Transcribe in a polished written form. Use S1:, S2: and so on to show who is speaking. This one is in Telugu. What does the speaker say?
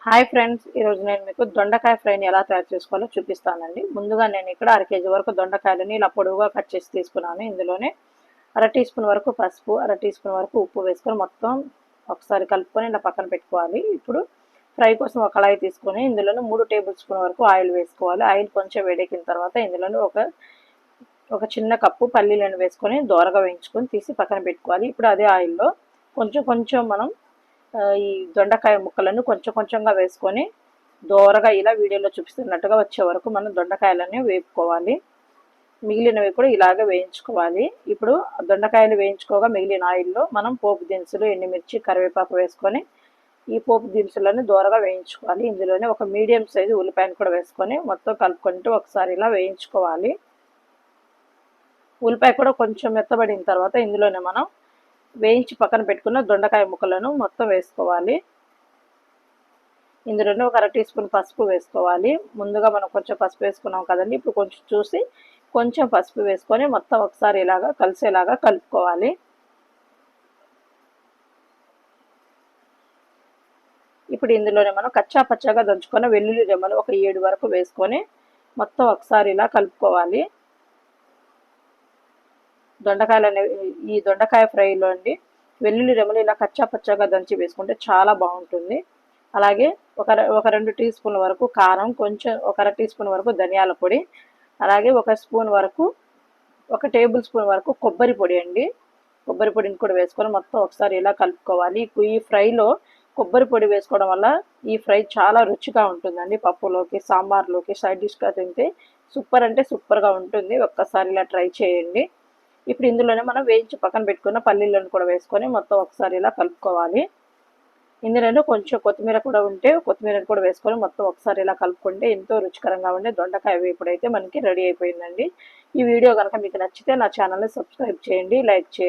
S1: హాయ్ ఫ్రెండ్స్, ఈరోజు నేను మీకు దొండకాయ ఫ్రైని ఎలా తయారు చేసుకోవాలో చూపిస్తానండి. ముందుగా నేను ఇక్కడ అర కేజీ వరకు దొండకాయలని ఇలా పొడవుగా కట్ చేసి తీసుకున్నాను. ఇందులోనే అర టీ స్పూన్ వరకు పసుపు, అర టీ స్పూన్ వరకు ఉప్పు వేసుకొని మొత్తం ఒకసారి కలుపుకొని ఇలా పక్కన పెట్టుకోవాలి. ఇప్పుడు ఫ్రై కోసం ఒక కళాయి తీసుకొని ఇందులోనే 3 టేబుల్ స్పూన్ వరకు ఆయిల్ వేసుకోవాలి. ఆయిల్ కొంచెం వేడెక్కిన తర్వాత ఇందులోనే ఒక చిన్న కప్పు పల్లీలను వేసుకొని దోరగా వేయించుకొని తీసి పక్కన పెట్టుకోవాలి. ఇప్పుడు అదే ఆయిల్లో కొంచెం కొంచెం మనం ఈ దొండకాయ ముక్కలను కొంచెం కొంచెంగా వేసుకొని దోరగా ఇలా వీడియోలో చూపిస్తున్నట్టుగా వచ్చే వరకు మనం దొండకాయలని వేపుకోవాలి. మిగిలినవి కూడా ఇలాగే వేయించుకోవాలి. ఇప్పుడు దొండకాయలు వేయించుకోగా మిగిలిన ఆయిల్లో మనం పోపు దినుసులు, ఎండుమిర్చి, కరివేపాకు వేసుకొని ఈ పోపు దినుసులను దోరగా వేయించుకోవాలి. ఇందులోనే ఒక మీడియం సైజు ఉల్లిపాయను కూడా వేసుకొని మొత్తం కలుపుకుంటూ ఒకసారి ఇలా వేయించుకోవాలి. ఉల్లిపాయ కూడా కొంచెం మెత్తబడిన తర్వాత ఇందులోనే మనం వేయించి పక్కన పెట్టుకున్న దొండకాయ ముక్కలను మొత్తం వేసుకోవాలి. ఇందులోనే ఒక అర టీ స్పూన్ పసుపు వేసుకోవాలి. ముందుగా మనం కొంచెం పసుపు వేసుకున్నాం కదండి, ఇప్పుడు కొంచెం చూసి కొంచెం పసుపు వేసుకొని మొత్తం ఒకసారి ఇలాగా కలిసేలాగా కలుపుకోవాలి. ఇప్పుడు ఇందులోనే మనం కచ్చా పచ్చగా దంచుకున్న వెల్లుల్లి రెమ్మలు ఒక 7 వరకు వేసుకొని మొత్తం ఒకసారి ఇలా కలుపుకోవాలి. ఈ దొండకాయ ఫ్రైలో అండి వెల్లుల్లి రెమ్మలు ఇలా కచ్చా పచ్చగా దంచి వేసుకుంటే చాలా బాగుంటుంది. అలాగే ఒక 2 టీ స్పూన్ల వరకు కారం, కొంచెం ఒక అర టీ స్పూన్ వరకు ధనియాల పొడి, అలాగే ఒక టేబుల్ స్పూన్ వరకు కొబ్బరి పొడి అండి. కొబ్బరి పొడిని కూడా వేసుకొని మొత్తం ఒకసారి ఇలా కలుపుకోవాలి. ఈ ఫ్రైలో కొబ్బరి పొడి వేసుకోవడం వల్ల ఈ ఫ్రై చాలా రుచిగా ఉంటుందండి. పప్పులోకి, సాంబార్లోకి సైడ్ డిష్గా తింటే సూపర్ అంటే సూపర్గా ఉంటుంది. ఒక్కసారి ఇలా ట్రై చేయండి. ఇప్పుడు ఇందులోనే మనం వేయించి పక్కన పెట్టుకున్న పల్లీలను కూడా వేసుకొని మొత్తం ఒకసారి ఇలా కలుపుకోవాలి. ఇందులో కొంచెం కొత్తిమీర కూడా ఉంటే కొత్తిమీరను కూడా వేసుకొని మొత్తం ఒకసారి ఇలా కలుపుకుంటే ఎంతో రుచికరంగా ఉండే దొండకాయ వేపుడు అయితే మనకి రెడీ అయిపోయిందండి. ఈ వీడియో కనుక మీకు నచ్చితే నా ఛానల్ని సబ్స్క్రైబ్ చేయండి, లైక్ చేయండి.